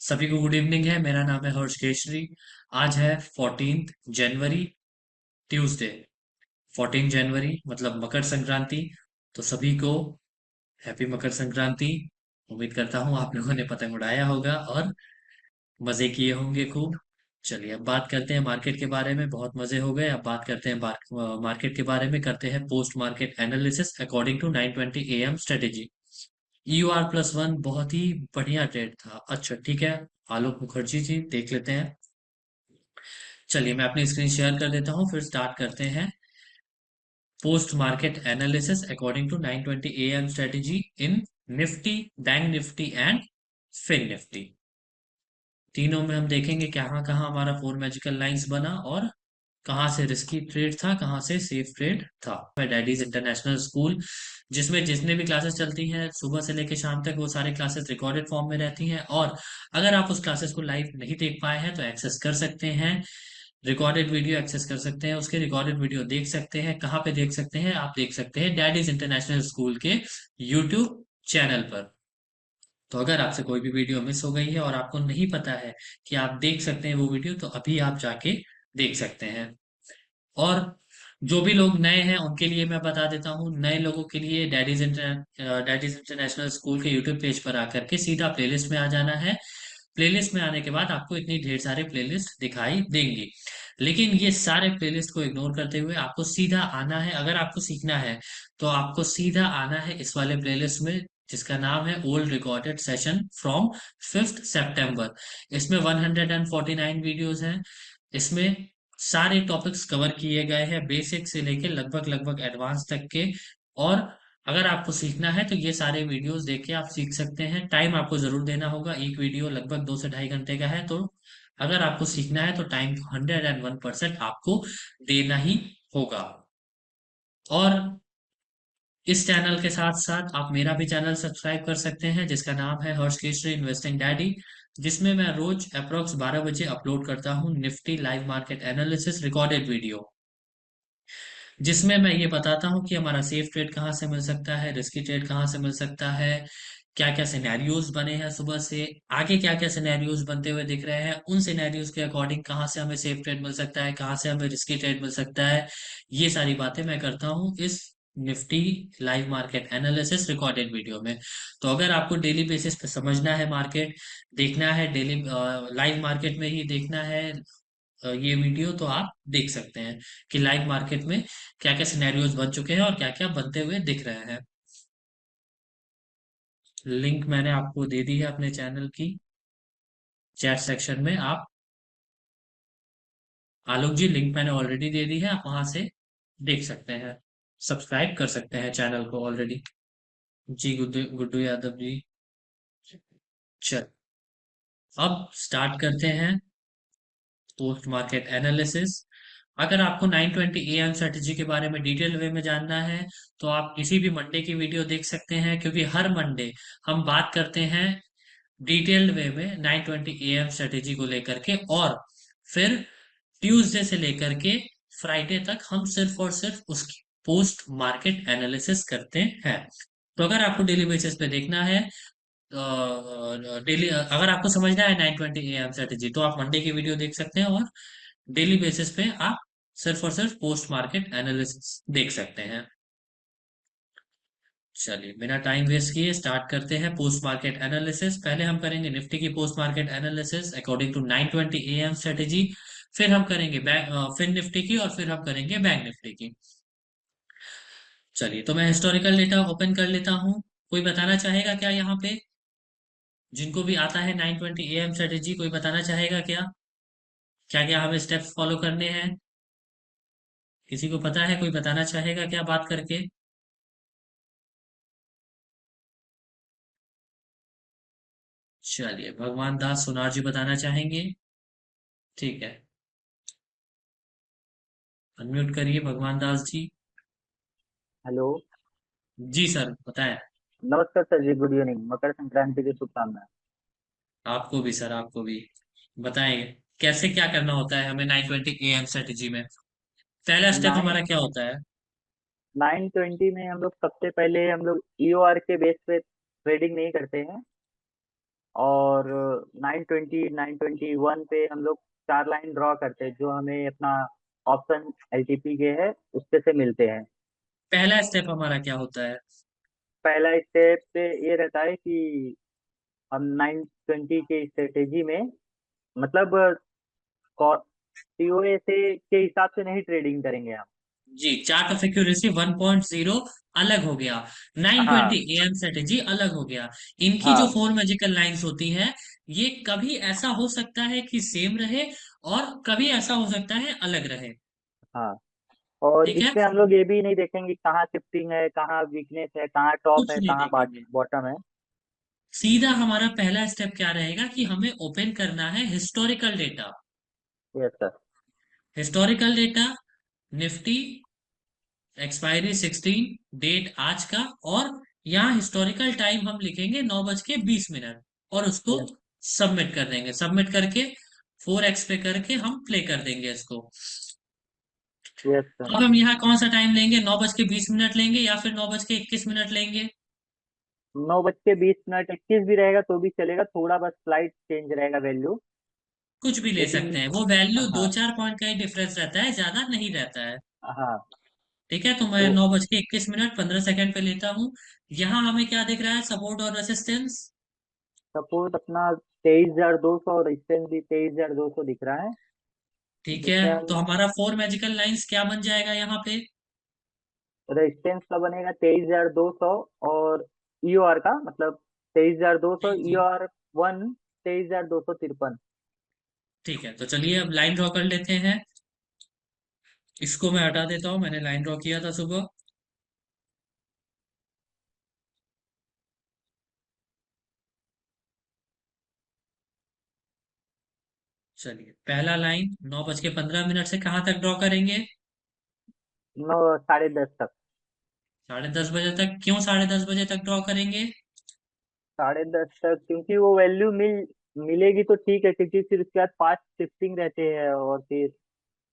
सभी को good evening है। मेरा नाम है हर्ष केशरी। आज है 14 जनवरी, ट्यूसडे। 14 जनवरी मतलब मकर संक्रांति। तो सभी को हैप्पी मकर संक्रांति। उम्मीद करता हूँ आप लोगों ने पतंग उड़ाया होगा और मजे किए होंगे खूब। चलिए अब बात करते हैं मार्केट के बारे में। बहुत मजे हो गए। अब बात करते हैं मार्केट के बारे में। करते हैं post market analysis according to 9:20 AM strategy. EUR+1 बहुत ही बढ़िया ट्रेड था। अच्छा ठीक है, आलोक मुखर्जी जी देख लेते हैं। चलिए मैं अपनी स्क्रीन शेयर कर देता हूँ, फिर स्टार्ट करते हैं। Post market analysis according to 9:20 AM strategy in Nifty, bank Nifty and fin Nifty. तीनों में हम देखेंगे कहाँ कहाँ हमारा फोर मैजिकल लाइंस बना और कहाँ से रिस्की ट्रेड था, कहाँ से सेफ ट्रेड था। डैडीज इंटरनेशनल स्कूल, जिसमें जितने भी क्लासेस चलती हैं सुबह से लेकर शाम तक, वो सारी क्लासेस रिकॉर्डेड फॉर्म में रहती हैं। और अगर आप उस क्लासेस को लाइव नहीं देख पाए हैं तो एक्सेस कर सकते हैं। रिकॉर्डेड वीडियो एक्सेस कर सकते हैं, उसके रिकॉर्डेड वीडियो देख सकते हैं। कहाँ पे देख सकते हैं? आप देख सकते हैं डैडीज इंटरनेशनल स्कूल के यूट्यूब चैनल पर। तो अगर आपसे कोई भी वीडियो मिस हो गई है और आपको नहीं पता है कि आप देख सकते हैं वो वीडियो, तो अभी आप जाके देख सकते हैं। और जो भी लोग नए हैं उनके लिए मैं बता देता हूँ, नए लोगों के लिए डैडीज इंटरनेशनल स्कूल के यूट्यूब पेज पर आकर के सीधा प्लेलिस्ट में आ जाना है। प्लेलिस्ट में आने के बाद आपको इतनी ढेर सारे प्लेलिस्ट दिखाई देंगी। लेकिन ये सारे प्लेलिस्ट को इग्नोर करते हुए आपको सीधा आना है। अगर आपको सीखना है तो आपको सीधा आना है इस वाले प्लेलिस्ट में, जिसका नाम है ओल्ड रिकॉर्डेड सेशन फ्रॉम 5 सितंबर। इसमें 149 वीडियोस हैं। इसमें सारे टॉपिक्स कवर किए गए हैं, बेसिक से लेके लगभग लगभग एडवांस तक के। और अगर आपको सीखना है तो ये सारे वीडियोस देख के आप सीख सकते हैं। टाइम आपको जरूर देना होगा, एक वीडियो लगभग 2 से ढाई घंटे का है। तो अगर आपको सीखना है तो टाइम 101% आपको देना ही होगा। और इस चैनल के साथ साथ आप मेरा भी चैनल सब्सक्राइब कर सकते हैं, जिसका नाम है हर्ष केशरी इन्वेस्टिंग डैडी, जिसमें मैं रोज अप्रोक्स 12 बजे अपलोड करता हूँ Nifty live market analysis recorded video, जिसमें मैं ये बताता हूँ कि हमारा सेफ ट्रेड कहाँ से मिल सकता है, रिस्की ट्रेड कहाँ से मिल सकता है, क्या क्या सिनेरियोज बने हैं सुबह से, आगे क्या क्या सिनेरियोज बनते हुए दिख रहे हैं, उन सिनेरियोज के अकॉर्डिंग कहाँ से हमें सेफ ट्रेड मिल सकता है, कहाँ से हमें रिस्की ट्रेड मिल सकता है। ये सारी बातें मैं करता हूँ इस Nifty live market analysis recorded video में। तो अगर आपको डेली बेसिस पे समझना है मार्केट, देखना है डेली लाइव मार्केट में ही देखना है ये वीडियो, तो आप देख सकते हैं कि लाइव मार्केट में क्या क्या सिनेरियोज बन चुके हैं और क्या क्या बनते हुए दिख रहे हैं। लिंक मैंने आपको दे दी है अपने चैनल की चैट सेक्शन में। आप आलोक जी, लिंक मैंने ऑलरेडी दे दी है, आप वहां से देख सकते हैं, सब्सक्राइब कर सकते हैं चैनल को ऑलरेडी। जी गुड्डू गुड्डू यादव जी। चल अब स्टार्ट करते हैं पोस्ट मार्केट एनालिसिस। अगर आपको 9:20 AM स्ट्रेटेजी के बारे में डिटेल वे में जानना है तो आप किसी भी मंडे की वीडियो देख सकते हैं, क्योंकि हर मंडे हम बात करते हैं डिटेल्ड वे में 9:20 AM स्ट्रेटेजी को लेकर के। और फिर ट्यूसडे से लेकर के फ्राइडे तक हम सिर्फ और सिर्फ उसकी पोस्ट मार्केट एनालिसिस करते हैं। तो अगर आपको डेली बेसिस पे देखना है, डेली अगर आपको समझना है 9:20 AM स्ट्रेटेजी, तो आप मंडे की वीडियो देख सकते हैं। और डेली बेसिस पे आप सिर्फ और सिर्फ पोस्ट मार्केट एनालिसिस देख सकते हैं। चलिए बिना टाइम वेस्ट किए स्टार्ट करते हैं पोस्ट मार्केट एनालिसिस। पहले हम करेंगे निफ्टी की post market analysis according to 9:20 AM strategy. फिर हम करेंगे फिर निफ्टी की, और फिर हम करेंगे बैंक निफ्टी की। चलिए तो मैं हिस्टोरिकल डेटा ओपन कर लेता हूँ। कोई बताना चाहेगा क्या यहाँ पे? जिनको भी आता है 9:20 AM स्ट्रेटेजी, कोई बताना चाहेगा क्या? क्या क्या हमें स्टेप्स फॉलो करने हैं? किसी को पता है? कोई बताना चाहेगा क्या बात करके? चलिए भगवान दास सोनार जी बताना चाहेंगे। ठीक है, अनम्यूट करिए भगवान दास जी। हेलो। जी सर बताएं। नमस्कार सर जी, गुड इवनिंग, मकर संक्रांति की शुभकामनाएं। आपको भी सर, आपको भी। बताएं कैसे क्या करना होता है हमें 9:20 AM स्ट्रेटेजी में। पहला स्टेप नाइन हमारा क्या होता है? 920 में हम लोग सबसे पहले हम लोग ईओआर के बेस पे ट्रेडिंग नहीं करते हैं। और 920 921 पे हम लोग 4 लाइन ड्रॉ करते हैं, जो हमें अपना ऑप्शन एलटीपी के है उसके से मिलते हैं। पहला स्टेप हमारा क्या होता है? पहला स्टेप पे ये रहता है कि हम 920 के स्ट्रेटेजी में, मतलब सीओए से के हिसाब से नहीं ट्रेडिंग करेंगे हम। जी, चार्ट ऑफ एक्यूरेसी 1.0 अलग हो गया, 920 हाँ एएम स्ट्रेटेजी अलग हो गया। इनकी जो हाँ फोर मैजिकल लाइंस होती है, ये कभी ऐसा हो सकता है कि सेम रहे और कभी ऐसा हो सकता है अलग रहे। हाँ। और ठीक है, इसमें हम लोग ये भी नहीं देखेंगे कहाँ शिफ्टिंग है, कहाँ वीकनेस है, कहाँ टॉप कुछ है, नहीं कहाँ देखेंगे। बॉटम है। सीधा हमारा पहला स्टेप क्या रहेगा कि हमें ओपन करना है historical data. Yes sir. Historical data, Nifty, expiry 16, date आज का, और यहाँ हिस्टोरिकल टाइम हम लिखेंगे 9:20 और उसको यस सबमिट कर देंगे। सबमिट करके 4x पे करके हम प्ले कर देंगे इसको। Yes sir. अब हम यहाँ कौन सा टाइम लेंगे? 9:20 लेंगे या फिर 9:21 लेंगे? 9:20 21 भी रहेगा तो भी चलेगा, थोड़ा बस स्लाइड चेंज रहेगा वैल्यू। कुछ भी ले लेकिन सकते हैं, वो वैल्यू दो हाँ चार पॉइंट का ही डिफरेंस रहता है, ज्यादा नहीं रहता है। हाँ। ठीक है, तो मैं तो 9:21 15 पे लेता हूँ। यहाँ हमें क्या दिख रहा है? सपोर्ट और रेसिस्टेंस। सपोर्ट अपना 23,200 और रेजिस्टेंस भी 23,200 दिख रहा है। ठीक है, जिसमें तो हम हमारा फोर मैजिकल लाइंस क्या बन जाएगा यहाँ पे? रेजिस्टेंस का बनेगा 23,200, और ईओआर का मतलब 23,200, जी जी, ईओआर 1 23,253। ठीक है, तो चलिए अब लाइन ड्रॉ कर लेते हैं। इसको मैं हटा देता हूँ, मैंने लाइन ड्रॉ किया था सुबह। चलिए, पहला लाइन 9:15 से कहाँ तक ड्रॉ करेंगे? 9 साढ़े 10 तक। 10:30 तक। क्यों 10:30 तक ड्रॉ करेंगे? 10:30 तक क्योंकि वो वैल्यू मिलेगी तो ठीक है, क्योंकि फिर उसके बाद फास्ट शिफ्टिंग रहते हैं, और फिर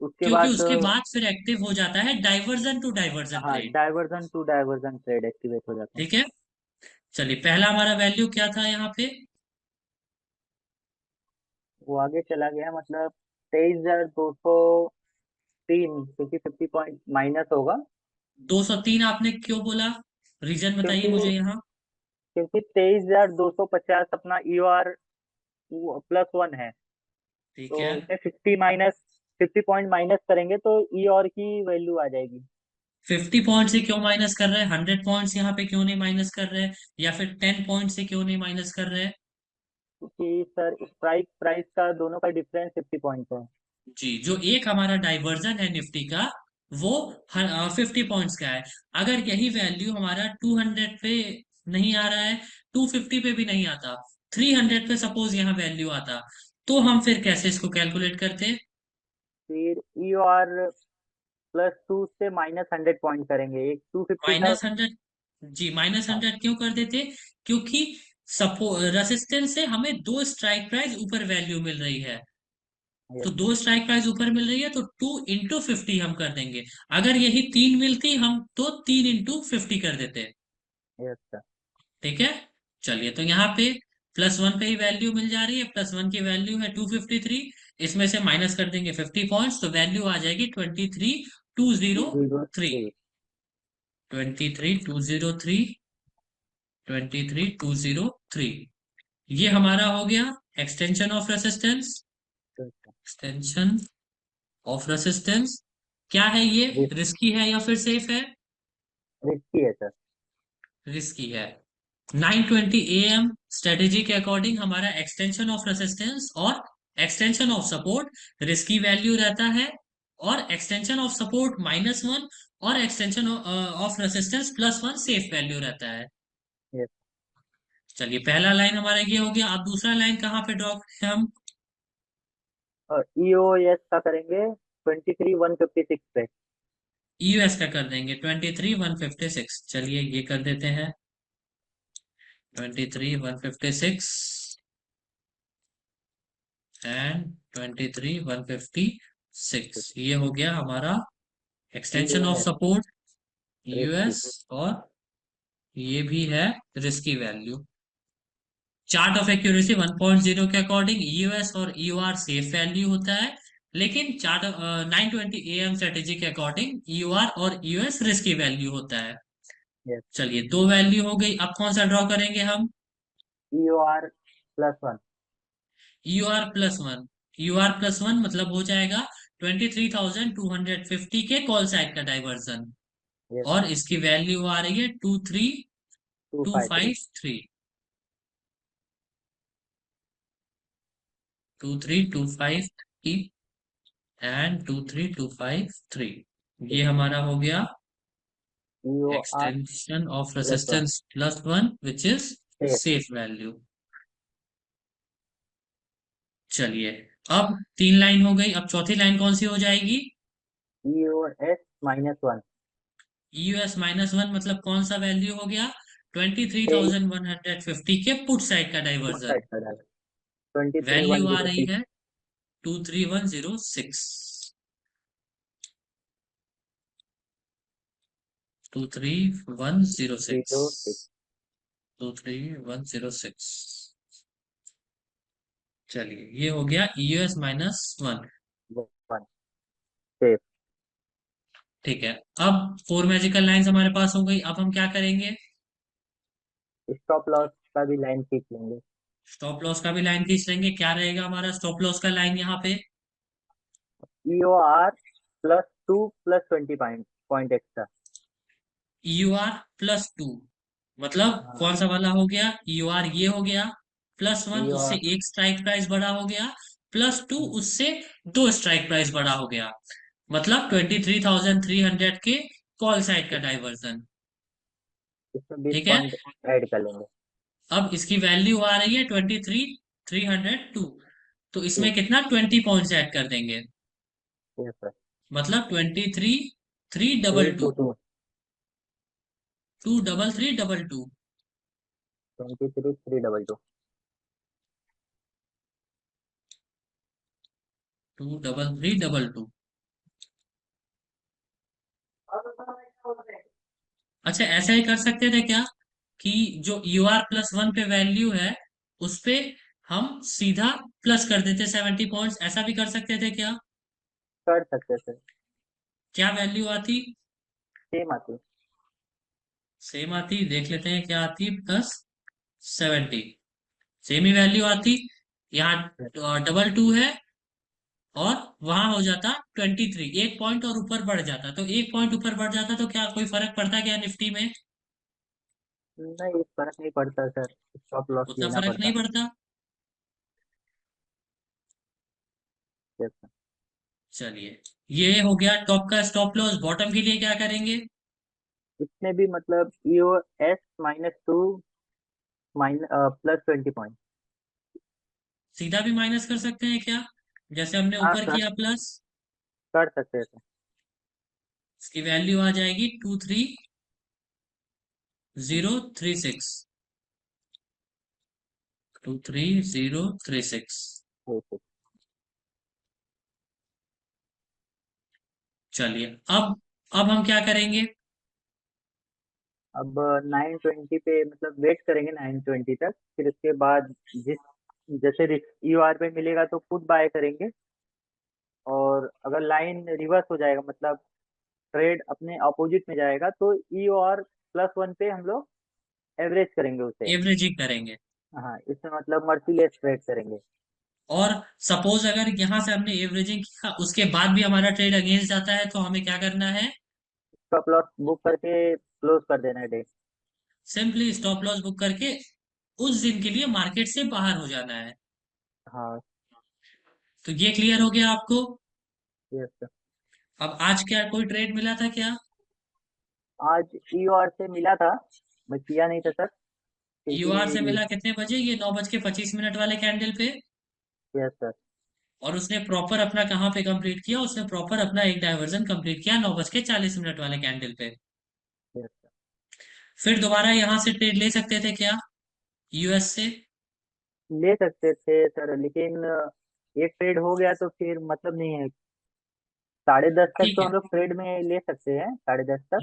उसके क्योंकि बाद उसके बाद फिर एक्टिव हो जाता है डाइवर्जन टू डाइवर्जन हाँ, trade. Divergence to divergence trade activate हो जाता है। ठीक है, चलिए पहला हमारा वैल्यू क्या था यहाँ पे? वो आगे चला गया, मतलब 23,203, क्योंकि 50 पॉइंट माइनस होगा। 203 आपने क्यों बोला? रीजन बताइए क्योंकि मुझे यहाँ। 23,250 अपना ईओआर +1 है। ठीक तो है, उसमें 50 पॉइंट माइनस करेंगे तो ईओआर की वैल्यू आ जाएगी। 50 पॉइंट से क्यों माइनस कर रहे हैं? 100 पॉइंट्स यहाँ पे क्यों नहीं माइनस कर रहे हैं? या फिर 10 पॉइंट से क्यों नहीं माइनस कर रहे हैं? क्योंकि सर स्ट्राइक प्राइस का दोनों का डिफरेंस 50 पॉइंट है। जी, जो एक हमारा डाइवर्जन है निफ्टी का, वो 50 पॉइंट्स का है। अगर यही वैल्यू हमारा 200 पे नहीं आ रहा है, 250 पे भी नहीं आता, 300 पे सपोज यहाँ वैल्यू आता, तो हम फिर कैसे इसको कैलकुलेट करते? फिर ईओआर +2 से -100 पॉइंट करेंगे, एक 250 था। -100। जी, माइनस हाँ। हंड्रेड क्यों कर देते? क्योंकि सपो रेसिस्टेंस से हमें दो स्ट्राइक प्राइस ऊपर वैल्यू मिल रही है। तो यस दो स्ट्राइक प्राइस ऊपर मिल रही है, तो 2 × 50 हम कर देंगे। अगर यही तीन मिलती हम तो 3 × 50 कर देते। Yes sir. ठीक है, चलिए तो यहाँ पे +1 पे ही वैल्यू मिल जा रही है, +1 की वैल्यू है 253। इसमें से माइनस कर देंगे 50 पॉइंट्स, तो वैल्यू आ जाएगी 23,203। 203। 23,203, 23,203। ये हमारा हो गया extension of resistance. Extension of resistance क्या है ये? रिस्की है या फिर सेफ है? रिस्की है सर। रिस्की है। 9:20 AM स्ट्रेटेजी के अकॉर्डिंग हमारा एक्सटेंशन ऑफ रेसिस्टेंस और extension of support risky value रहता है, और एक्सटेंशन ऑफ सपोर्ट -1 और extension of resistance +1 safe value रहता है। यस। चलिए, पहला लाइन हमारा ये हो गया। अब दूसरा लाइन कहाँ पे ड्रॉ करें हम? और ईओएस का करेंगे 23,156 पे। यूएस का कर देंगे 23,156। चलिए ये कर देते हैं, 23,156 एंड 23,156। ये हो गया हमारा extension of EOS support risky. US, और ये भी है risky value. Chart of accuracy 1.0 के अकॉर्डिंग ईयूएस और ईयूआर सेफ वैल्यू होता है, लेकिन चार्ट 920 एएम स्ट्रेटेजी के अकॉर्डिंग ईयूआर और ईयूएस रिस्की वैल्यू होता है। यस। चलिए, दो वैल्यू हो गई, अब कौन सा ड्रॉ करेंगे हम? EOR+1। EUR+1। EUR+1 मतलब हो जाएगा 23,250 के कॉल साइड का डाइवर्जन। यस। और इसकी वैल्यू आ रही है two three two two five three five three 23253 and 23253। ये हमारा हो गया EOR extension of plus one resistance +1 which is safe. Safe value. चलिए, अब तीन लाइन हो गई, अब चौथी लाइन कौन सी हो जाएगी? EOS-1 EUS-1 मतलब कौन सा वैल्यू हो गया? पे 23,150 के पुट साइड का फुट डाइवर्जन। साइड का डाल। ट्वेंटी थ्री वन वैल्यू आ जीरो रही सिक्स है 23106। 23106। Zero six 23106। चलिए, ये हो गया EUS-1। One safe. ठीक है। अब फोर मैजिकल लाइंस हमारे पास हो गई, अब हम क्या करेंगे? स्टॉप लॉस का भी लाइन खींच लेंगे। स्टॉप लॉस का भी लाइन खींच लेंगे। क्या रहेगा हमारा स्टॉप लॉस का लाइन यहाँ पे? EOR+2 +20 point extra. EUR+2 मतलब हाँ। कौन सा वाला हो गया? EUR ये हो गया, +1 उससे EOR। एक स्ट्राइक प्राइस बड़ा हो गया, +2 उससे दो स्ट्राइक प्राइस बड़ा हो गया, मतलब 23,300 के कॉल साइड का डाइवर्जन। इसमें बीस ठीक है। पॉइंट ऐड कर लेंगे। अब इसकी वैल्यू आ रही है 23,302। तो टू। इसमें कितना 20 पॉइंट्स ऐड कर देंगे, यस सर। मतलब 23,322। Three two two 23322। 23,322। 23322। अच्छा, ऐसा ही कर सकते थे क्या कि जो EUR+1 पे वैल्यू है उस पे हम सीधा प्लस कर देते 70 पॉइंट्स, ऐसा भी कर सकते थे क्या? कर सकते सर। क्या वैल्यू आती? सेम आती। सेम आती, देख लेते हैं क्या आती। +70। सेम ही वैल्यू आती। यहाँ डबल टू है और वहां हो जाता 23, एक पॉइंट और ऊपर बढ़ जाता, तो एक पॉइंट ऊपर बढ़ जाता तो क्या कोई फर्क पड़ता क्या निफ्टी में? नहीं, फर्क नहीं पड़ता सर, स्टॉप लॉस उतना लेना फर्क पड़ता। नहीं पड़ता। Yes sir. चलिए, ये हो गया टॉप का स्टॉप लॉस। बॉटम के लिए क्या करेंगे? इसमें भी मतलब EOS-2 +20 पॉइंट। सीधा भी माइनस कर सकते हैं क्या, जैसे हमने हाँ ऊपर सर, किया प्लस? कर सकते हैं सर। इसकी वैल्यू आ जाएगी 23036। 23036। ओके। चलिए, अब हम क्या करेंगे? अब 920 पे मतलब वेट करेंगे 920 तक, फिर उसके बाद जिस जैसे EOR पे मिलेगा तो पुट बाय करेंगे। और अगर लाइन रिवर्स हो जाएगा मतलब ट्रेड अपने अपोजिट में जाएगा तो EOR+1 पे हम लोग एवरेज करेंगे उसे। एवरेजिंग करेंगे। हाँ, इसमें मतलब मर्सीलेस ट्रेड करेंगे। और सपोज अगर यहां से हमने एवरेजिंग किया उसके बाद भी हमारा ट्रेड अगेंस्ट जाता है तो हमें क्या करना है? स्टॉप लॉस बुक करके क्लोज कर देना है day. Simply stop loss book करके उस दिन के लिए मार्केट से बाहर हो जाना है। हाँ। तो ये क्लियर हो गया आपको? Yes sir. अब आज क्या कोई ट्रेड मिला था क्या? आज EOR से मिला था, मैं किया नहीं था सर यूआर से क्योंकि। मिला कितने बजे? ये 9:25 वाले कैंडल पे। Yes sir. और उसने प्रॉपर अपना कहाँ पे कंप्लीट किया? उसने प्रॉपर अपना एक डाइवर्जन कंप्लीट किया 9:40 वाले कैंडल पे। Yes sir. फिर दोबारा यहाँ से ट्रेड ले सकते थे क्या, यूएस से? ले सकते थे सर, लेकिन एक ट्रेड हो गया तो फिर मतलब नहीं है। 10:30 तक ठीक तो है, हम लोग ट्रेड में ले सकते हैं, 10:30 तक।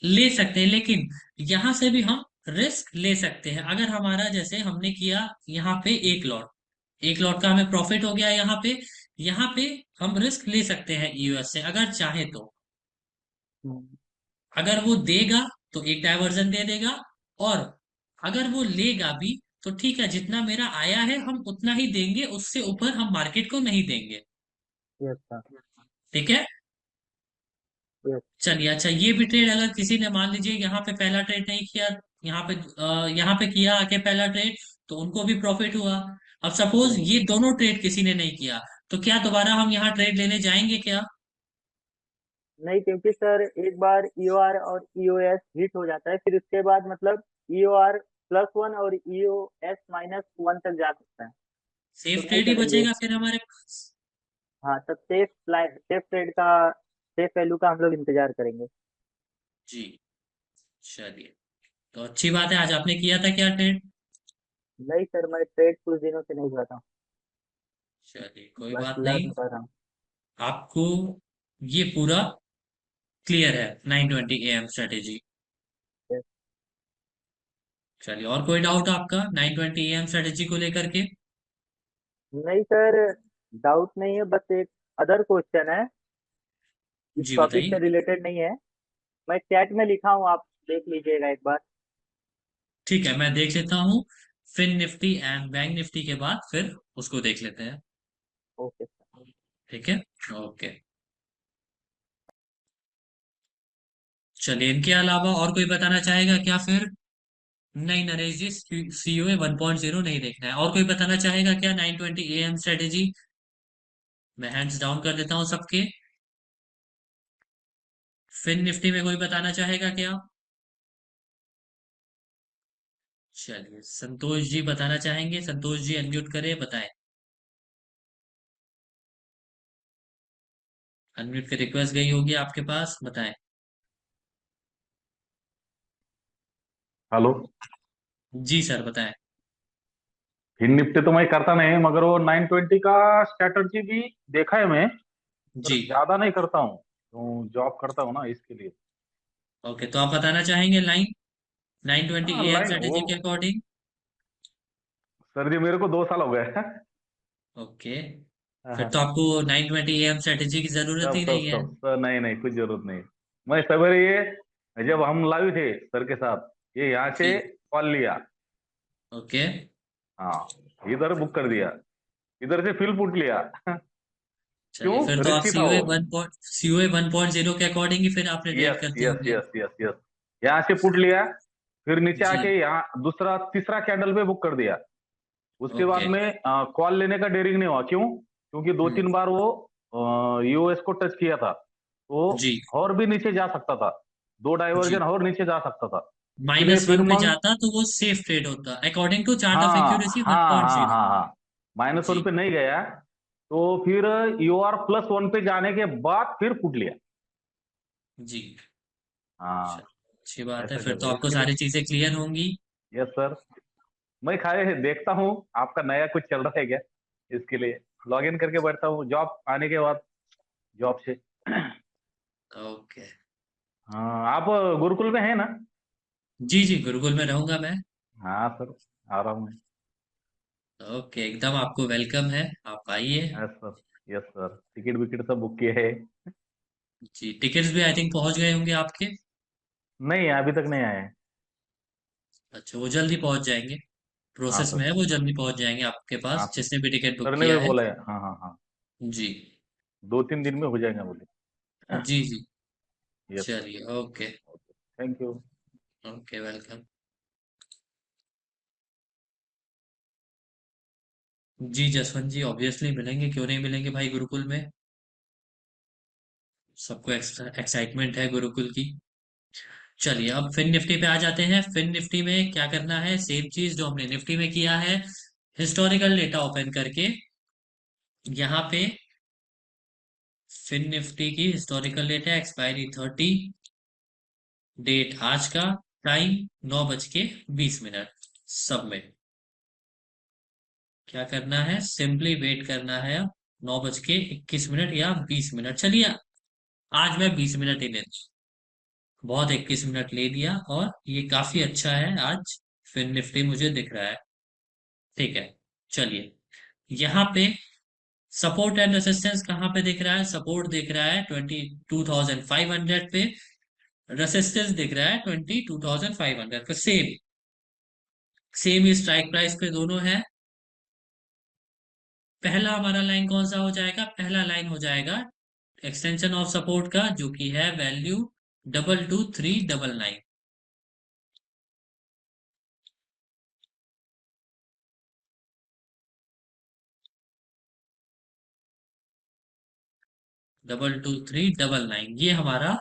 ले सकते हैं, लेकिन यहां से भी हम रिस्क ले सकते हैं। अगर हमारा जैसे हमने किया यहाँ पे एक लॉट का हमें प्रॉफिट हो गया यहाँ पे हम रिस्क ले सकते हैं ईयूएस से अगर चाहे तो। हम्म, अगर वो देगा तो एक डायवर्जन दे देगा, और अगर वो लेगा भी तो ठीक है, जितना मेरा आया है हम उतना ही देंगे, उससे ऊपर हम मार्केट को नहीं देंगे। Yes sir. ठीक है। यस। चलिए, अच्छा ये भी ट्रेड अगर किसी ने मान लीजिए यहाँ पे पहला ट्रेड नहीं किया, यहाँ पे किया आके पहला ट्रेड, तो उनको भी प्रॉफिट हुआ। अब सपोज हम्म, ये दोनों ट्रेड किसी ने नहीं किया, तो क्या दोबारा हम यहाँ ट्रेड लेने जाएंगे क्या? नहीं, क्योंकि सर एक बार ईओआर और ईओएस हिट हो जाता है, फिर उसके बाद मतलब ईओआर +1 और ईओएस -1 तक जा सकता है। तो सेफ नहीं ट्रेड ही करेंगे। बचेगा फिर हमारे पास। हाँ, तब सेफ ट्रेड का, सेफ वैल्यू का हम लोग इंतजार करेंगे। जी। चलिए, तो अच्छी बात है। आज आपने किया था क्या ट्रेड? नहीं सर, मैं ट्रेड कुछ दिनों से नहीं करता हूँ। चलिए, कोई बस बात नहीं। लर्न कर रहा हूँ। आपको ये पूरा क्लियर है 9:20 AM स्ट्रेटेजी? Yes। चलिए, और कोई डाउट आपका 9:20 AM स्ट्रेटेजी को लेकर के? नहीं सर, डाउट नहीं है, बस एक अदर क्वेश्चन है, इस जी टॉपिक से बताइए। रिलेटेड नहीं है। मैं चैट में लिखा हूँ, आप देख लीजिएगा एक बार। ठीक है, मैं देख लेता हूँ। Fin Nifty and bank Nifty के बाद फिर उसको देख लेते हैं। Okay sir. ठीक है। ओके। चलिए, इनके अलावा और कोई बताना चाहेगा क्या फिर? नहीं नरेश जी, सीओए 1.0 नहीं देखना है। और कोई बताना चाहेगा क्या 9:20 AM स्ट्रेटेजी? मैं हैंड्स डाउन कर देता हूँ सबके। फिन निफ्टी में कोई बताना चाहेगा क्या? चलिए, संतोष जी बताना चाहेंगे? संतोष जी अनम्यूट करें, बताएं। अनम्यूट की रिक्वेस्ट गई होगी आपके पास, बताएं। हेलो। जी सर, बताएं। फिन निफ्टी तो मैं करता नहीं, मगर वो 920 का स्ट्रैटेजी भी देखा है मैं, पर जी। ज्यादा नहीं करता हूँ, तो जॉब करता हूँ ना इसके लिए। ओके, तो आप बताना चाहेंगे लाइन 9:20 हाँ AM लाइन वो, स्ट्रेटेजी के अकॉर्डिंग? सर जी मेरे को 2 साल हो गए हैं। ओके, हाँ फिर तो हाँ। आपको 9:20 AM स्ट्रेटेजी की जरूरत सब ही सब नहीं है। सब सर, नहीं नहीं कुछ जरूरत नहीं। मैं सवेरे ये जब हम लाइव थे सर के साथ, ये यहाँ से जी। कॉल लिया। ओके। हाँ, इधर बुक कर दिया, इधर से फिल पुट लिया। चलिए, फिर क्यों, तो आप रिस्की था वो। सीओए 1.0 के अकॉर्डिंग ही फिर आप ट्रेड यस करते यस होंगे। Yes yes yes. यहाँ से पुट लिया, फिर नीचे जी। आके यहाँ दूसरा तीसरा कैंडल पे बुक कर दिया। उसके बाद ओके। में कॉल लेने का डेयरिंग नहीं हुआ, क्यों? क्योंकि दो हम्म। तीन बार वो यूएस को टच किया था, तो जी। और भी नीचे जा सकता था, दो जी, डाइवर्जन और नीचे जा सकता था। इसलिए फिर -1 पे मंग, जाता तो वो सेफ ट्रेड होता अकॉर्डिंग टू चार्ट ऑफ हाँ एक्यूरेसी हाँ हाँ 1.0। हाँ हाँ, -1 जी। पे नहीं गया, तो फिर UR+1 पे जाने के बाद फिर फूट लिया। जी। हाँ, चलो, अच्छी बात है, ऐसा फिर कर तो रहे आपको इसके लिए। सारी चीजें क्लियर होंगी। Yes sir. मैं खाए देखता हूँ आपका नया कुछ चल रहा है क्या, इसके लिए लॉग इन करके बैठता हूँ जॉब आने के बाद, जॉब से। ओके। हाँ, आप गुरुकुल में है ना? जी जी, गुरुकुल में रहूंगा मैं। हाँ सर, आ रहा हूँ मैं। ओके, एकदम आपको वेलकम है, आप आइए। Yes sir. Yes sir, ticket wicket सब बुक किए है। जी, टिकट्स भी आई थिंक पहुंच गए होंगे आपके। नहीं अभी तक नहीं आए हैं। अच्छा, वो जल्दी पहुंच जाएंगे, हाँ प्रोसेस में सर। है, वो जल्दी पहुंच जाएंगे आपके हाँ पास सर, जिसने भी टिकट बुक सर ने भी किया है। बोला है, हाँ हाँ हाँ, जी। 2-3 दिन में हो जाएगा बोले। जी जी। Yes sir. चलिए, okay. Thank you. Okay, welcome. जी जसवंत जी, ऑब्वियसली मिलेंगे, क्यों नहीं मिलेंगे भाई, गुरुकुल में सबको एक्साइटमेंट है गुरुकुल की। चलिए, अब फिन निफ्टी पे आ जाते हैं। फिन निफ्टी में क्या करना है, सेम चीज जो हमने निफ्टी में किया है, हिस्टोरिकल डेटा ओपन करके यहाँ पे फिन निफ्टी की हिस्टोरिकल डेटा, एक्सपायरी 30, डेट आज का, टाइम 9:20 सब में क्या करना है, सिंपली वेट करना है 9:21 या 20 मिनट। चलिए, आज मैं 20 मिनट ही लेता बहुत 21 मिनट ले लिया और ये काफी अच्छा है आज। फिर निफ्टी मुझे दिख रहा है। ठीक है, चलिए यहाँ पे सपोर्ट एंड रेसिस्टेंस कहाँ पे दिख रहा है? सपोर्ट दिख रहा है 22,500 पे, रेसिस्टेंस दिख रहा है 22,500 पे। सेम सेम ही स्ट्राइक प्राइस पे दोनों है। पहला हमारा लाइन कौन सा हो जाएगा? पहला लाइन हो जाएगा एक्सटेंशन ऑफ सपोर्ट का, जो कि है वैल्यू 22,399। 22,399 ये हमारा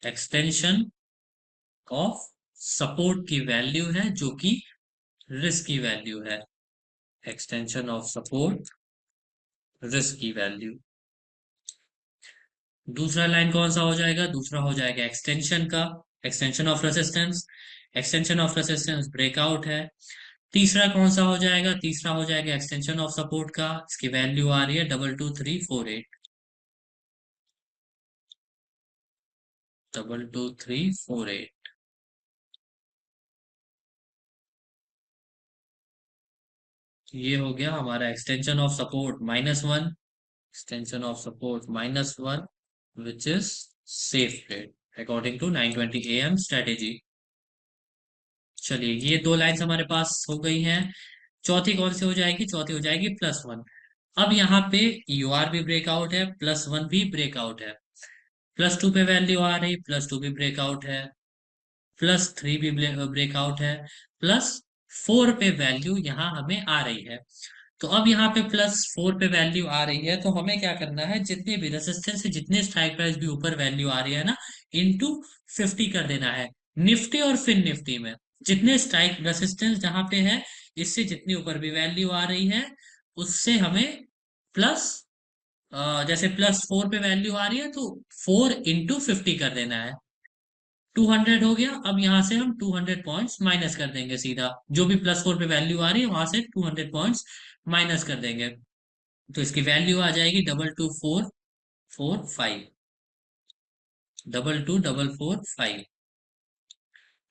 एक्सटेंशन ऑफ सपोर्ट की वैल्यू है, जो कि रिस्क की वैल्यू है। एक्सटेंशन ऑफ सपोर्ट, रिस्क की वैल्यू। दूसरा लाइन कौन सा हो जाएगा? दूसरा हो जाएगा एक्सटेंशन का, extension of resistance. Extension of resistance breakout है। तीसरा कौन सा हो जाएगा? तीसरा हो जाएगा एक्सटेंशन ऑफ सपोर्ट का, इसकी वैल्यू आ रही है 22,348। 22,348। ये हो गया हमारा extension of support -1, extension of support -1, which is safe trade according to 9:20 AM strategy। चलिए ये दो लाइंस हमारे पास हो गई हैं। चौथी कौन सी हो जाएगी? चौथी हो जाएगी +1। अब यहाँ पे यूआर भी ब्रेकआउट है, +1 भी ब्रेकआउट है। +2 पे वैल्यू आ रही, +2 भी ब्रेकआउट है। +3 भी ब्रेकआउट है। +4 पे वैल्यू यहाँ हमें आ रही है। तो अब यहाँ पे +4 पे वैल्यू आ रही है, तो हमें क्या करना है? जितने भी रेसिस्टेंस से जितने स्ट्राइक प्राइस भी ऊपर वैल्यू आ रही है ना, इंटू 50 कर देना है। निफ्टी और फिन निफ्टी में जितने स्ट्राइक रेसिस्टेंस जहां पे है, इससे जितनी ऊपर भी वैल्यू आ रही है, उससे हमें प्लस जैसे +4 पे वैल्यू आ रही है तो 4 × 50 कर देना है। 200 हो गया। अब यहां से हम 200 पॉइंट्स माइनस कर देंगे सीधा, जो भी +4 पे वैल्यू आ रही है वहां से 200 पॉइंट्स माइनस कर देंगे। तो इसकी वैल्यू आ जाएगी 22,445। 22,445।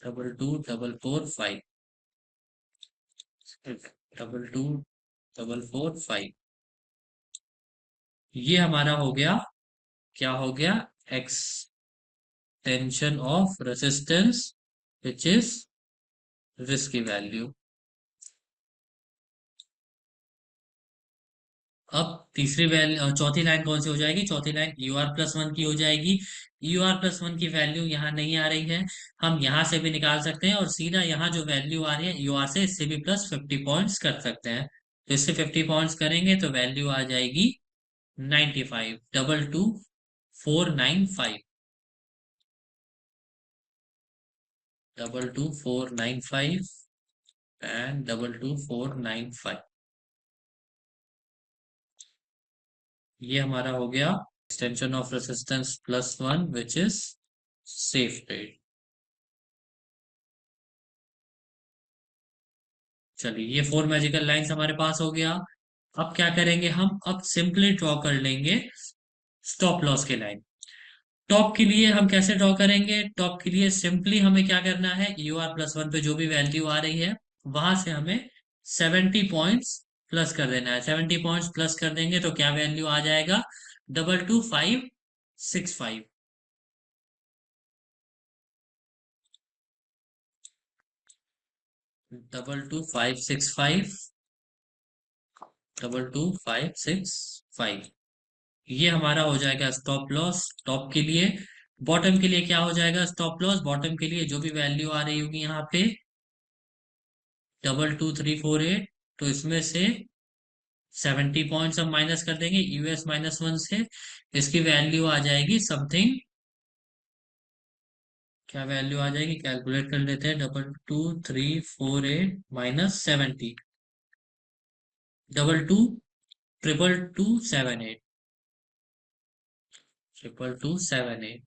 22,445। 22,445। ये हमारा हो गया, क्या हो गया? Extension of resistance which is risk की वैल्यू। अब तीसरी वैल्यू, चौथी लाइन कौन सी हो जाएगी? चौथी लाइन UR+1 की हो जाएगी। UR+1 की वैल्यू यहाँ नहीं आ रही है, हम यहाँ से भी निकाल सकते हैं और सीधा यहाँ जो वैल्यू आ रही है UR से, इससे भी +50 पॉइंट्स कर सकते हैं। तो इससे 50 पॉइंट्स करेंगे तो वैल्यू आ जाएगी 95। 22,495। 22,495 एंड 22,495। ये हमारा हो गया extension of resistance +1 which is safe trade. चलिए ये 4 मैजिकल लाइंस हमारे पास हो गया। अब क्या करेंगे हम? अब सिंपली ड्रॉ कर लेंगे स्टॉप लॉस के लाइन। टॉप के लिए हम कैसे ड्रॉ करेंगे? टॉप के लिए सिंपली हमें क्या करना है? UR+1 पे जो भी वैल्यू आ रही है वहां से हमें 70 पॉइंट्स प्लस कर देना है। 70 पॉइंट्स प्लस कर देंगे तो क्या वैल्यू आ जाएगा? 22,565। 22,565। 22,565। ये हमारा हो जाएगा स्टॉप लॉस टॉप के लिए। बॉटम के लिए क्या हो जाएगा स्टॉप लॉस? बॉटम के लिए जो भी वैल्यू आ रही होगी यहाँ पे 22,348, तो इसमें से 70 पॉइंट्स हम माइनस कर देंगे US-1 से। इसकी वैल्यू आ जाएगी समथिंग, क्या वैल्यू आ जाएगी? कैलकुलेट कर लेते हैं। 22,348 -70, 22,222,780। 22,278।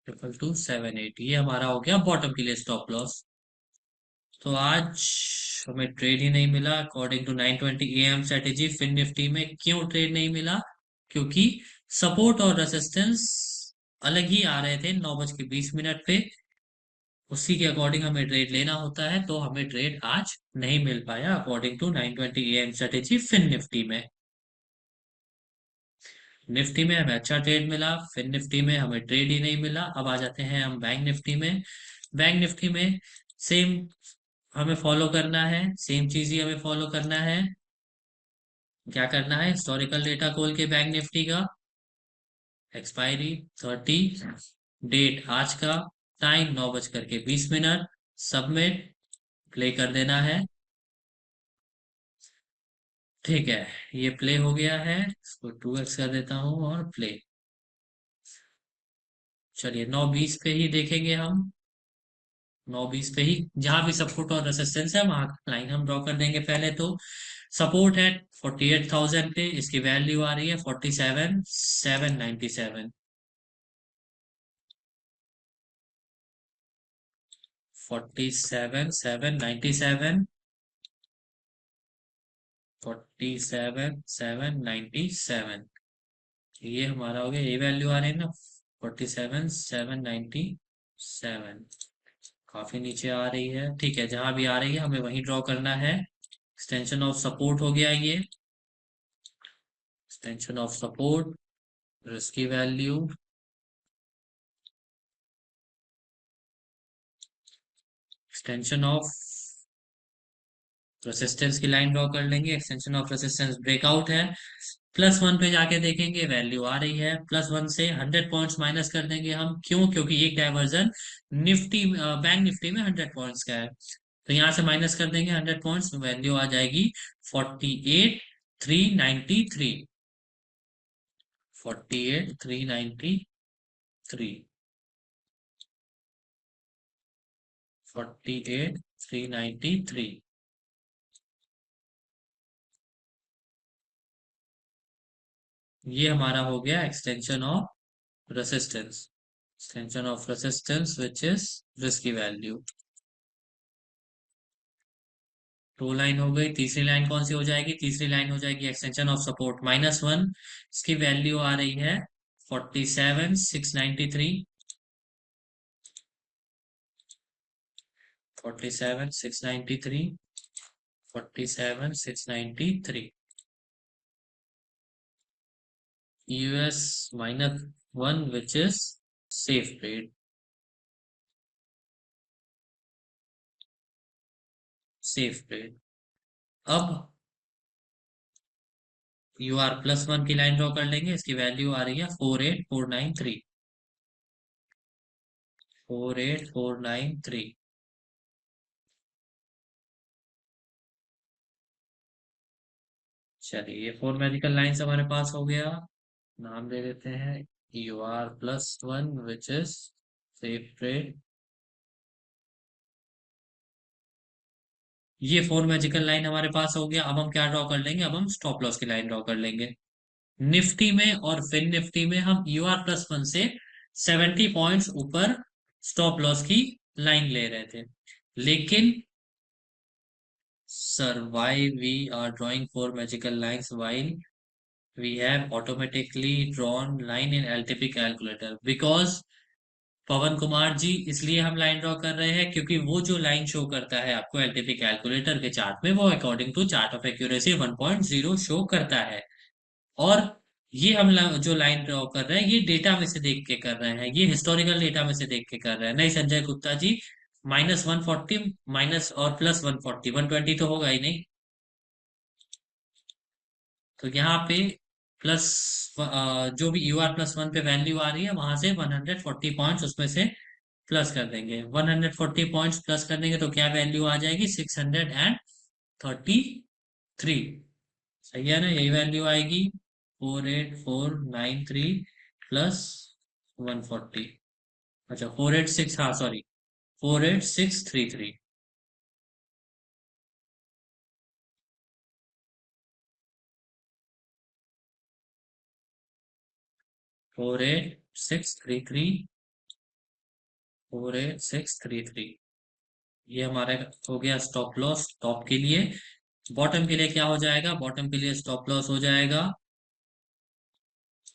22,278 ये हमारा हो गया बॉटम के लिए स्टॉप लॉस। तो आज हमें ट्रेड ही नहीं मिला according to 9:20 AM strategy. Fin Nifty में क्यों ट्रेड नहीं मिला? क्योंकि सपोर्ट और रेसिस्टेंस अलग ही आ रहे थे 9:20 पे, उसी के अकॉर्डिंग हमें ट्रेड लेना होता है, तो हमें ट्रेड आज नहीं मिल पाया according to 9:20 AM strategy fin Nifty में। निफ्टी में हमें अच्छा ट्रेड मिला, फिन निफ्टी में हमें ट्रेड ही नहीं मिला। अब आ जाते हैं हम बैंक निफ्टी में। बैंक निफ्टी में सेम हमें फॉलो करना है, सेम चीज ही हमें फॉलो करना है। क्या करना है, हिस्टोरिकल डेटा खोल के बैंक निफ्टी का, एक्सपायरी 30, डेट आज का, टाइम 9:20, सबमिट, प्ले कर देना है। ठीक है, ये प्ले हो गया है, इसको 2x कर देता हूँ और प्ले। चलिए 9:20 पे ही देखेंगे हम, 9:20 पे ही जहां भी सपोर्ट और रेसिस्टेंस है वहां लाइन हम ड्रॉ कर देंगे। पहले तो सपोर्ट है 48,000 पे, इसकी वैल्यू आ रही है 47,797, 47,797, 47,797, ये हमारा हो गया, ये वैल्यू आ रही है ना 47,797, काफी नीचे आ रही है। ठीक है, जहां भी आ रही है हमें वहीं ड्रॉ करना है। एक्सटेंशन ऑफ सपोर्ट हो गया ये, एक्सटेंशन ऑफ सपोर्ट, इसकी वैल्यू, एक्सटेंशन ऑफ रेसिस्टेंस की लाइन ड्रॉ कर लेंगे। एक्सटेंशन ऑफ रेसिस्टेंस ब्रेकआउट है, +1 पे जाके देखेंगे वैल्यू आ रही है, +1 से 100 पॉइंट्स माइनस कर देंगे हम, क्यों, क्योंकि एक डाइवर्जन निफ्टी बैंक निफ्टी में 100 पॉइंट्स का है, तो यहाँ से माइनस कर देंगे 100 पॉइंट्स, वैल्यू आ जाएगी 48,393, 48,393, 48,393, ये हमारा हो गया extension of resistance, extension of resistance which is risky value. Two line हो गई, तीसरी लाइन कौन सी हो जाएगी, तीसरी लाइन हो जाएगी एक्सटेंशन ऑफ सपोर्ट -1, इसकी वैल्यू आ रही है 47,693, 47,693, 47,693, US -1 which is safe trade, safe trade. अब UR+1 की लाइन ड्रॉ कर लेंगे, इसकी वैल्यू आ रही है 48,493, 48,493। चलिए ये 4 मैजिकल लाइन्स हमारे पास हो गया, नाम दे देते हैं UR+1 which is safe trade. ये 4 मैजिकल लाइन हमारे पास हो गया। अब हम क्या ड्रॉ कर लेंगे, अब हम स्टॉप लॉस की लाइन ड्रॉ कर लेंगे। निफ्टी में और फिन निफ्टी में हम UR+1 से 70 पॉइंट्स ऊपर स्टॉप लॉस की लाइन ले रहे थे, लेकिन sir why we are drawing 4 magical lines while we have automatically drawn line in LTP calculator, because पवन कुमार जी, इसलिए हम लाइन ड्रॉ कर रहे हैं क्योंकि वो जो लाइन शो करता है आपको एलटीपी कैलकुलेटर के चार्ट में, वो according to chart of accuracy 1.0 show करता है। और ये हम जो लाइन ड्रॉ कर रहे हैं ये डेटा में से देख के कर रहे हैं, ये हिस्टोरिकल डेटा में से देख के कर रहे हैं। नहीं संजय गुप्ता जी, -140 माइनस और +140, 120 तो होगा ही नहीं, तो यहाँ पे प्लस जो भी UR+1 पे वैल्यू आ रही है वहां से 140 पॉइंट्स उसमें से प्लस कर देंगे। 140 पॉइंट्स प्लस कर देंगे तो क्या वैल्यू आ जाएगी, 633। सही है ना, यही वैल्यू आएगी, 48,493 प्लस 140, अच्छा 486, हाँ सॉरी 48,633, 48,633, 48,633, ये हमारे हो गया स्टॉप लॉस टॉप के लिए। बॉटम के लिए क्या हो जाएगा, बॉटम के लिए स्टॉप लॉस हो जाएगा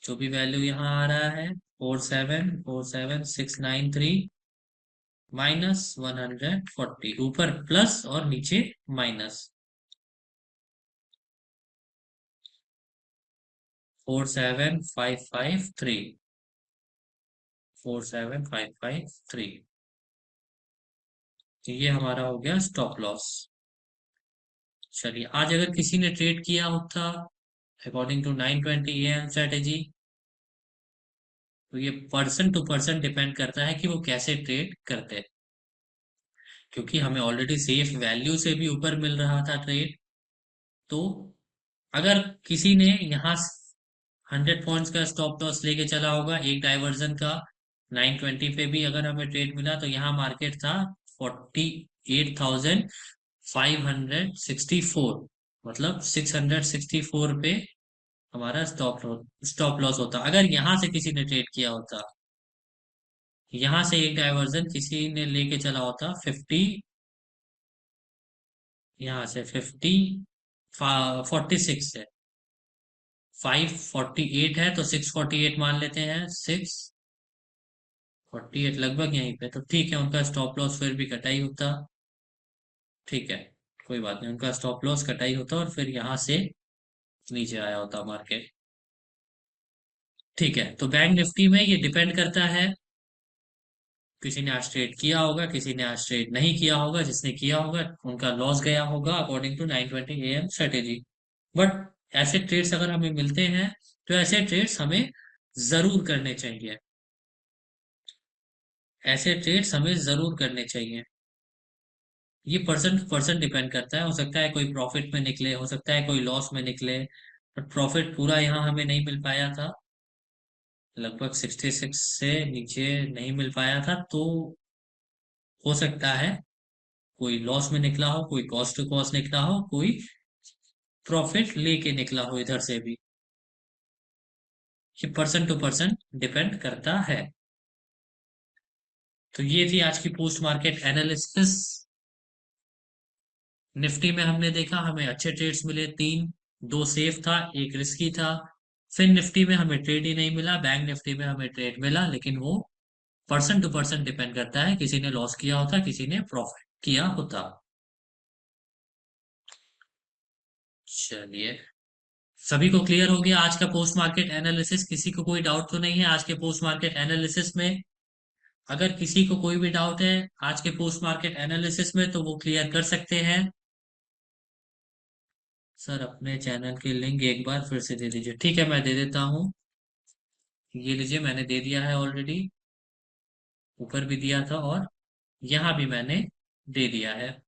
जो भी वैल्यू यहाँ आ रहा है 474693 -140, ऊपर प्लस और नीचे माइनस 47553, 47553। तो ये हमारा हो गया स्टॉप लॉस। चलिए, आज अगर किसी ने ट्रेड किया होता अकॉर्डिंग टू 920 AM स्ट्रेटेजी, तो ये पर्सन टू पर्सन डिपेंड करता है कि वो कैसे ट्रेड करते हैं, क्योंकि हमें ऑलरेडी सेफ वैल्यू से भी ऊपर मिल रहा था ट्रेड। तो अगर किसी ने यहाँ 100 पॉइंट्स का स्टॉप लॉस लेके चला होगा एक डाइवर्जन का, 920 पे भी अगर हमें ट्रेड मिला, तो यहाँ मार्केट था 48,564, मतलब 664 पे हमारा स्टॉप लॉस होता। अगर यहाँ से किसी ने ट्रेड किया होता, यहाँ से एक डाइवर्जन किसी ने लेके चला होता 50, यहाँ से 46 है, 548 है, तो 648 मान लेते हैं, 648 लगभग यहीं पे, तो ठीक है, उनका स्टॉप लॉस फिर भी कटा ही होता। ठीक है, कोई बात नहीं, उनका स्टॉप लॉस कटा ही होता और फिर यहाँ से नीचे आया होता मार्केट। ठीक है, तो बैंक निफ्टी में ये डिपेंड करता है, किसी ने आज ट्रेड किया होगा, किसी ने आज ट्रेड नहीं किया होगा, जिसने किया होगा उनका लॉस गया होगा according to 920 AM strategy. But ऐसे ट्रेड्स अगर हमें मिलते हैं, तो ऐसे ट्रेड्स हमें जरूर करने चाहिए, ऐसे ट्रेड्स हमें जरूर करने चाहिए। ये पर्सन टू पर्सन डिपेंड करता है, हो सकता है कोई प्रॉफिट में निकले, हो सकता है कोई लॉस में निकले, बट प्रॉफिट पूरा यहाँ हमें नहीं मिल पाया था, लगभग 66 से नीचे नहीं मिल पाया था। तो हो सकता है कोई लॉस में निकला हो, कोई कॉस्ट टू कॉस्ट निकला हो, कोई प्रॉफिट लेके निकला हो इधर से भी। ये पर्सन टू पर्सन डिपेंड करता है। तो ये थी आज की पोस्ट मार्केट एनालिसिस। निफ्टी में हमने देखा हमें अच्छे ट्रेड्स मिले तीन, दो सेफ था, एक रिस्की था। फिर निफ्टी में हमें ट्रेड ही नहीं मिला, बैंक निफ्टी में हमें ट्रेड मिला, लेकिन वो पर्सन टू पर्सन डिपेंड करता है, किसी ने लॉस किया होता, किसी ने प्रॉफिट किया होता। चलिए, सभी को क्लियर हो गया आज का पोस्ट मार्केट एनालिसिस? किसी को कोई डाउट तो नहीं है आज के पोस्ट मार्केट एनालिसिस में? अगर किसी को कोई भी डाउट है आज के पोस्ट मार्केट एनालिसिस में, तो वो क्लियर कर सकते हैं। सर, अपने चैनल की लिंक एक बार फिर से दे दीजिए। ठीक है, मैं दे देता हूँ, ये लीजिए, मैंने दे दिया है ऑलरेडी, ऊपर भी दिया था और यहाँ भी मैंने दे दिया है।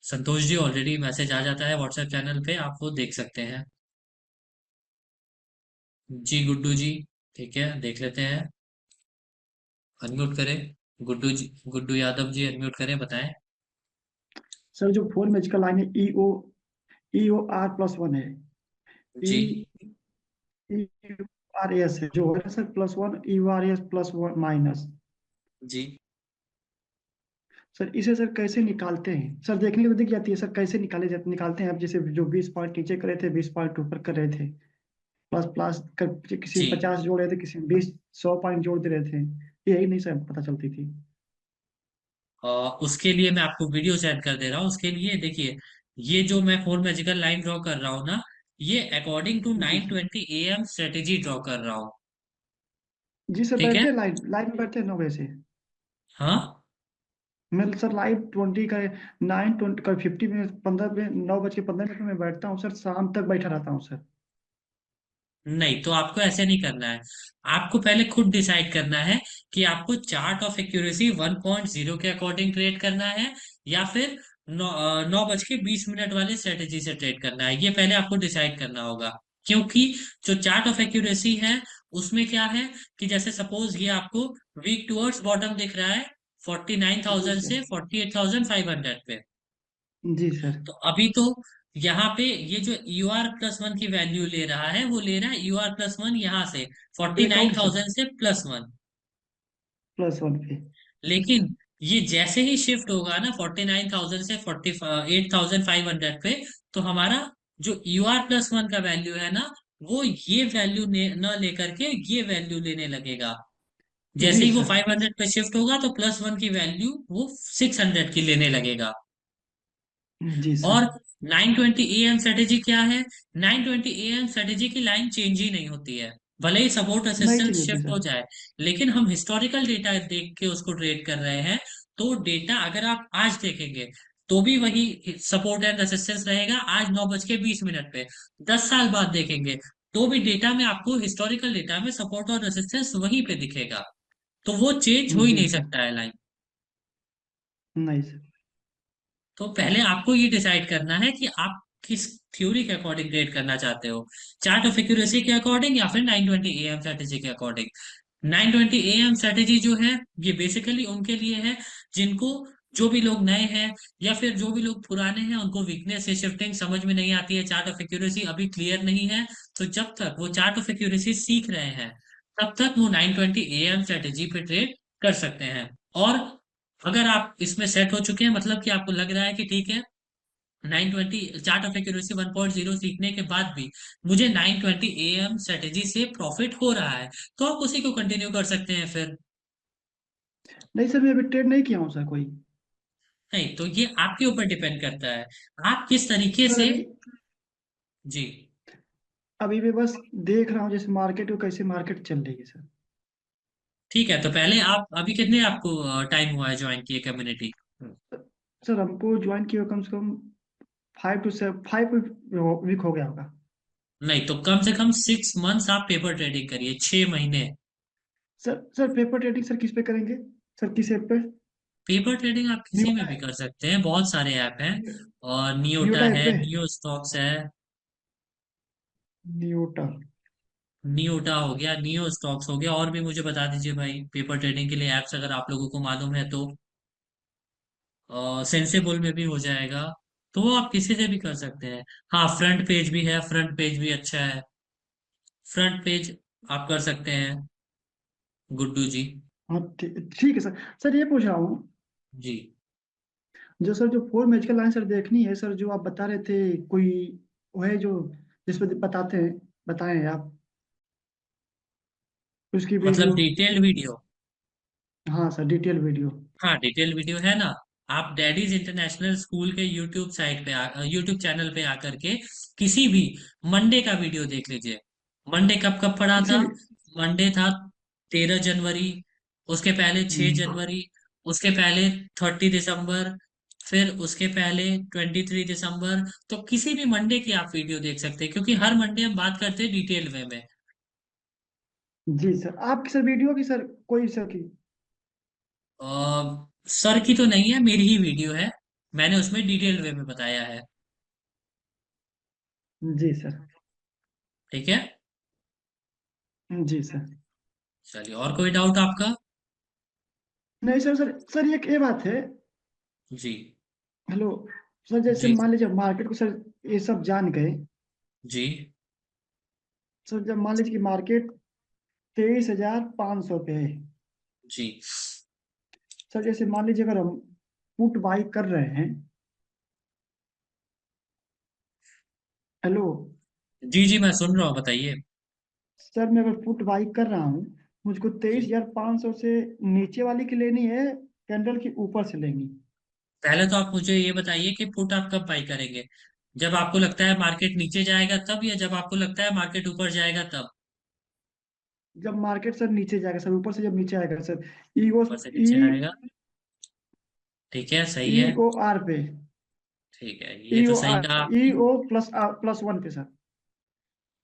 संतोष जी, ऑलरेडी मैसेज आ जाता है व्हाट्सएप चैनल पे, आप वो देख सकते हैं। जी गुड्डू जी, ठीक है, देख लेते हैं, अनम्यूट करें। गुड्डू जी, गुड्डू यादव जी, अनम्यूट करें, बताएं। सर जो 4 मैच का लाइन है EOR+1 है। ई जी ERS है जो है सर +1, ERS+1 जी। सर इसे सर कैसे निकालते हैं? सर देखने को दिख जाती है सर, कैसे निकालते हैं आप? जैसे जो 20 पॉइंट नीचे कर रहे थे, 20 पॉइंट ऊपर कर रहे थे, प्लस प्लस किसी जी, में 50 जोड़ रहे थे, किसी में 20, 100 पॉइंट जोड़ दे रहे थे, यही नहीं सर पता चलती थी। उसके लिए मैं आपको वीडियो सेंड कर दे रहा हूँ। उसके लिए देखिए, ये जो मैं फोर मैजिकल लाइन ड्रॉ कर रहा हूँ ना, ये अकॉर्डिंग टू जी सर। 920 AM स्ट्रेटेजी ड्रॉ कर रहा हूँ। जी सर, ठीक है, बैठते लाइन लाइन में बैठते हैं 9 बजे से। हाँ। मैं सर लाइव 20 का 9:20 का 50 मिनट 15 मिनट 9:15 में बैठता हूँ सर, शाम तक बैठा रहता हूँ सर। नहीं, तो आपको ऐसे नहीं करना है, आपको पहले खुद डिसाइड करना है कि आपको चार्ट ऑफ एक्यूरेसी 1.0 के अकॉर्डिंग ट्रेड करना है, या फिर 9:20 वाले स्ट्रेटेजी से ट्रेड करना है। ये पहले आपको डिसाइड करना होगा, क्योंकि जो चार्ट ऑफ एक्यूरेसी है उसमें क्या है कि जैसे सपोज ये आपको वीक टूवर्ड्स बॉटम दिख रहा है जी 49,000 सर। से 48,500 पे। जी सर। तो अभी तो यहाँ पे ये जो UR+1 की वैल्यू ले रहा है, वो ले रहा है UR+1 यहाँ से forty nine breakout sir, thousand से +1। +1 पे। लेकिन ये जैसे ही शिफ्ट होगा ना 49,000 से 48,500 पे, तो हमारा जो UR+1 का वैल्यू है ना, वो ये वैल्यू न लेकर के ये वैल्यू लेने लगेगा। जैसे जी ही वो सर। 500 पे शिफ्ट होगा तो +1 की वैल्यू वो 600 की लेने लगेगा। जी सर। और 920 AM स्ट्रेटेजी क्या है? 920 AM स्ट्रेटेजी की लाइन चेंज ही नहीं होती है, भले ही सपोर्ट नहीं असिस्टेंस चाहिए होती शिफ्ट हो सर। जाए। लेकिन हम हिस्टोरिकल डेटा देख के उसको ट्रेड कर रहे हैं, तो डेटा अगर आप आज देखेंगे तो भी वही सपोर्ट एंड रेसिस्टेंस रहेगा, आज 9:20 पे। 10 साल बाद देखेंगे तो भी डेटा में आपको, हिस्टोरिकल डेटा में सपोर्ट और रेसिस्टेंस वहीं पे दिखेगा। तो वो चेंज हो ही जी नहीं सर। सकता है लाइन। नहीं सर। तो पहले आपको ये डिसाइड करना है कि आप किस थ्योरी के अकॉर्डिंग ट्रेड करना चाहते हो, चार्ट ऑफ एक्यूरेसी के अकॉर्डिंग या फिर 920 AM स्ट्रेटेजी के अकॉर्डिंग। 920 AM स्ट्रेटेजी जो है, ये बेसिकली उनके लिए है जिनको, जो भी लोग नए हैं या फिर जो भी लोग पुराने हैं, उनको वीकनेस या शिफ्टिंग समझ में नहीं आती है, चार्ट ऑफ एक्यूरेसी अभी क्लियर नहीं है। तो जब तक वो चार्ट ऑफ एक्यूरेसी सीख रहे हैं, तब तक वो 920 AM स्ट्रेटेजी पे ट्रेड कर सकते हैं। और अगर आप इसमें सेट हो चुके हैं, मतलब कि आपको लग रहा है कि ठीक है, 920 चार्ट ऑफ एक्यूरेसी 1.0 सीखने के बाद भी मुझे 920 AM स्ट्रेटेजी से प्रॉफिट हो रहा है, तो आप उसी को कंटिन्यू कर सकते हैं फिर। नहीं सर, मैं अभी ट्रेड नहीं किया हूँ सर कोई। नहीं, तो ये आपके ऊपर डिपेंड करता है, आप किस तरीके सर से। अभी जी। अभी मैं बस देख रहा हूँ जैसे मार्केट को, कैसे मार्केट चल रही है सर। ठीक है, तो पहले आप अभी कितने आपको टाइम हुआ है ज्वाइन किए कम्युनिटी? सर हमको ज्वाइन किया कम से कम 5 वीक हो गया होगा। नहीं, तो कम से कम 6 मंथ्स आप पेपर ट्रेडिंग करिए, 6 महीने। सर पेपर ट्रेडिंग सर किस पे करेंगे? सर किस ऐप पे? पेपर ट्रेडिंग आप किसी में न्यूटा भी कर सकते हैं, बहुत सारे ऐप हैं। और नियोटा न्यूटा ऐप है, पे। नियो स्टॉक्स है। न्यूटा। नियोटा हो गया, नियो स्टॉक्स हो गया, और भी मुझे बता दीजिए भाई पेपर ट्रेडिंग के लिए एप्स अगर आप लोगों को मालूम है तो। सेंसेबल में भी हो जाएगा, तो वो आप किसी से भी कर सकते हैं। हाँ, फ्रंट पेज भी है, फ्रंट पेज भी अच्छा है, फ्रंट पेज आप कर सकते हैं, गुड्डू जी। हाँ ठीक ठीक है सर। सर ये पूछ रहा हूँ, जी। जो सर जो 4 मैजिकल लाइन सर देखनी है सर, जो आप बता रहे थे, कोई वो है जो जिस पे बताते हैं, बताएं आप उसकी मतलब वीडियो। Detailed video. हाँ सर, डिटेल वीडियो। हाँ, डिटेल वीडियो है ना। आप डैडीज इंटरनेशनल स्कूल के यूट्यूब चैनल पे आकर के किसी भी मंडे का वीडियो देख लीजिए। मंडे कब कब पड़ा किसी था? भी। मंडे था 13 जनवरी, उसके पहले 6 जनवरी, उसके पहले 30 दिसंबर, फिर उसके पहले 23 दिसंबर। तो किसी भी मंडे की आप वीडियो देख सकते हैं, क्योंकि हर मंडे हम बात करते हैं डिटेल वे में। जी सर, आपकी सर वीडियो की सर, कोई सर की। सर की तो नहीं है, मेरी ही वीडियो है, मैंने उसमें डिटेल वे में बताया है। जी सर। ठीक है। जी सर। चलिए, और कोई डाउट आपका? नहीं सर, सर ये बात है। जी। हेलो सर, जैसे जी। मान लीजिए मार्केट को सर ये सब जान गए। जी। सर जब मान लीजिए कि मार्केट 23,500 पे है। जी। सर जैसे मान लीजिए अगर हम पुट बाई कर रहे हैं। हेलो। जी। जी, मैं सुन रहा हूँ, बताइए। सर मैं अगर पुट बाई कर रहा हूँ, मुझको तेईस जी। हजार पाँच सौ से नीचे वाली की लेनी है, कैंडल की ऊपर से लेंगी? पहले तो आप मुझे ये बताइए कि पुट आप कब बाई करेंगे? जब आपको लगता है मार्केट नीचे जाएगा तब, या जब आपको लगता है मार्केट ऊपर जाएगा तब? जब मार्केट सर नीचे जाएगा सर, ऊपर से जब नीचे आएगा सर। ई ओ ऊपर से ई नीचे आएगा। ठीक है, सही ई है। ओ आर पे। ठीक है, ई ये तो ओ सही आर कहा ई आपने। ओ प्लस वन पे सर।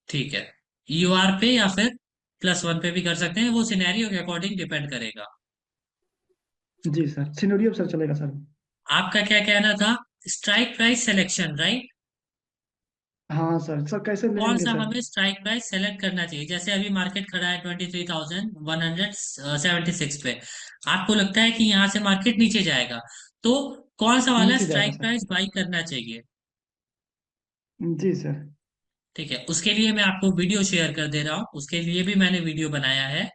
ठीक है, EOR पे या फिर +1 पे भी कर सकते हैं, वो सिनेरियो के अकॉर्डिंग डिपेंड करेगा। जी सर, सिनेरियो सर चलेगा सर। आपका क्या कहना था? Strike price selection, right? हाँ सर, सर कैसे कौन लेंगे सा सर? हमें स्ट्राइक प्राइस सेलेक्ट करना चाहिए? जैसे अभी मार्केट खड़ा है 23,176 पे, आपको लगता है कि यहाँ से मार्केट नीचे जाएगा, तो कौन सा वाला नीचे जाएगा स्ट्राइक सर। प्राइस बाई करना चाहिए? जी सर। ठीक है, उसके लिए मैं आपको वीडियो शेयर कर दे रहा हूँ, उसके लिए भी मैंने वीडियो बनाया है,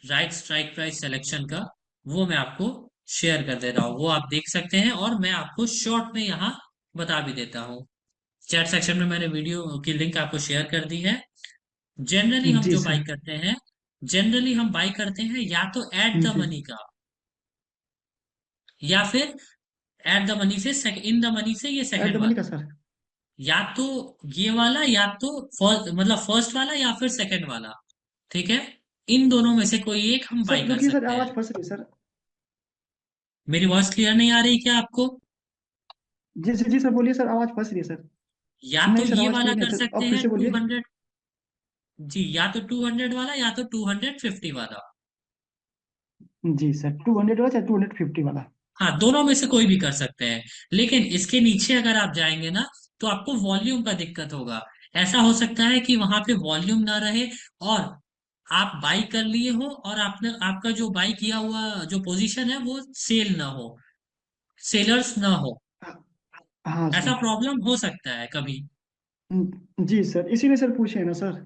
राइट स्ट्राइक प्राइस सिलेक्शन का। वो मैं आपको शेयर कर दे रहा हूँ, वो आप देख सकते हैं, और मैं आपको शॉर्ट में यहाँ बता भी देता हूँ। चैट सेक्शन में मैंने वीडियो की लिंक आपको शेयर कर दी है। जनरली हम जी जो बाई सर। करते हैं, जनरली हम बाई करते हैं या तो एट द जी। मनी का, या फिर एट द मनी से इन द मनी से, ये एट द सेकंड मनी वाला, का सर। या तो ये वाला, या तो फर्स्ट मतलब फर्स्ट वाला या फिर सेकंड वाला। ठीक है, इन दोनों में से कोई एक हम बाई सर कर रुकिए सर, सकते हैं। आवाज फंस रही है सर। मेरी वॉइस क्लियर नहीं आ रही क्या आपको? जी जी जी सर, बोलिए सर, आवाज फंस रही है सर। या तो नहीं सर, ये आवाज वाला क्लियर नहीं कर है सर, सकते अब फिर हैं से टू बोलिए। हंड्रेड जी, या तो 200 वाला या तो 250 वाला। जी सर, 200 वाला या 250 वाला। हाँ, दोनों में से कोई भी कर सकते हैं। लेकिन इसके नीचे अगर आप जाएंगे ना, तो आपको वॉल्यूम का दिक्कत होगा। ऐसा हो सकता है कि वहां पे वॉल्यूम ना रहे, और आप बाई कर लिए हो और आपने आपका जो बाई किया हुआ जो पोजीशन है वो सेल ना हो, सेलर्स ना हो। हाँ ऐसा सर। प्रॉब्लम हो सकता है कभी। जी सर, इसीलिए सर पूछे हैं ना सर।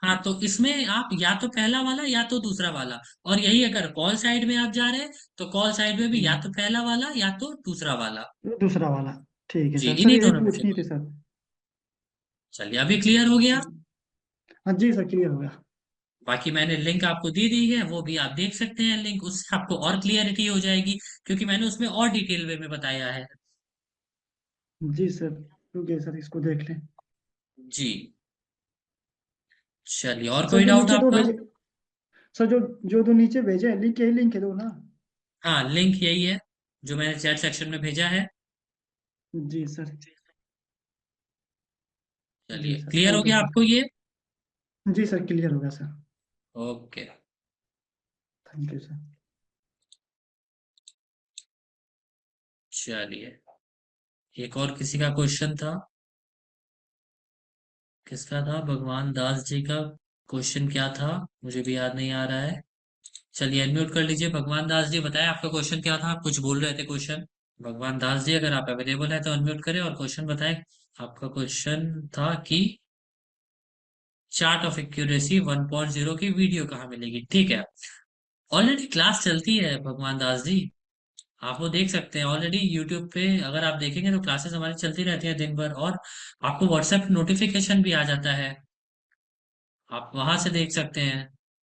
हाँ, तो इसमें आप या तो पहला वाला या तो दूसरा वाला, और यही अगर कॉल साइड में आप जा रहे हैं तो कॉल साइड में भी या तो हम्म, पहला वाला या तो दूसरा वाला। दूसरा वाला। ठीक है जी, सर, सर इन्हीं यही दोनों में से पूछनी थी कोई। सर। चलिए, अभी क्लियर हो गया। हाँ जी सर, क्लियर हो गया। बाकी मैंने लिंक आपको दे दी है, वो भी आप देख सकते हैं लिंक, उससे आपको और क्लियरिटी हो जाएगी, क्योंकि मैंने उसमें और डिटेल वे में बताया है। जी सर, रुकिए सर, इसको देख लें। जी, चलिए, और सर कोई जो डाउट नीचे दो आपका? भेजे, सर जो जो दो नीचे भेजे हैं लिंक, यही लिंक है दो ना? हाँ, लिंक यही है जो मैंने चैट सेक्शन में भेजा है। जी सर। जी चलिए, सर, क्लियर हो ओके गया सर। आपको ये? जी सर, क्लियर हो गया sir. Okay, thank you sir. चलिए, एक और किसी का क्वेश्चन था। किसका था? भगवान दास जी का क्वेश्चन क्या था? मुझे भी याद नहीं आ रहा है। चलिए, अनम्यूट कर लीजिए। भगवान दास जी, बताएं आपका क्वेश्चन क्या था? आप कुछ बोल रहे थे क्वेश्चन। भगवान दास जी, अगर आप अवेलेबल है तो अनम्यूट करें और क्वेश्चन बताएं। आपका क्वेश्चन था कि चार्ट ऑफ एक्यूरेसी 1.0 की वीडियो कहाँ मिलेगी? ठीक है, ऑलरेडी क्लास चलती है भगवान दास जी, आप वो देख सकते हैं ऑलरेडी यूट्यूब पे। अगर आप देखेंगे तो क्लासेस हमारी चलती रहती है दिन भर, और आपको व्हाट्सएप नोटिफिकेशन भी आ जाता है, आप वहां से देख सकते हैं।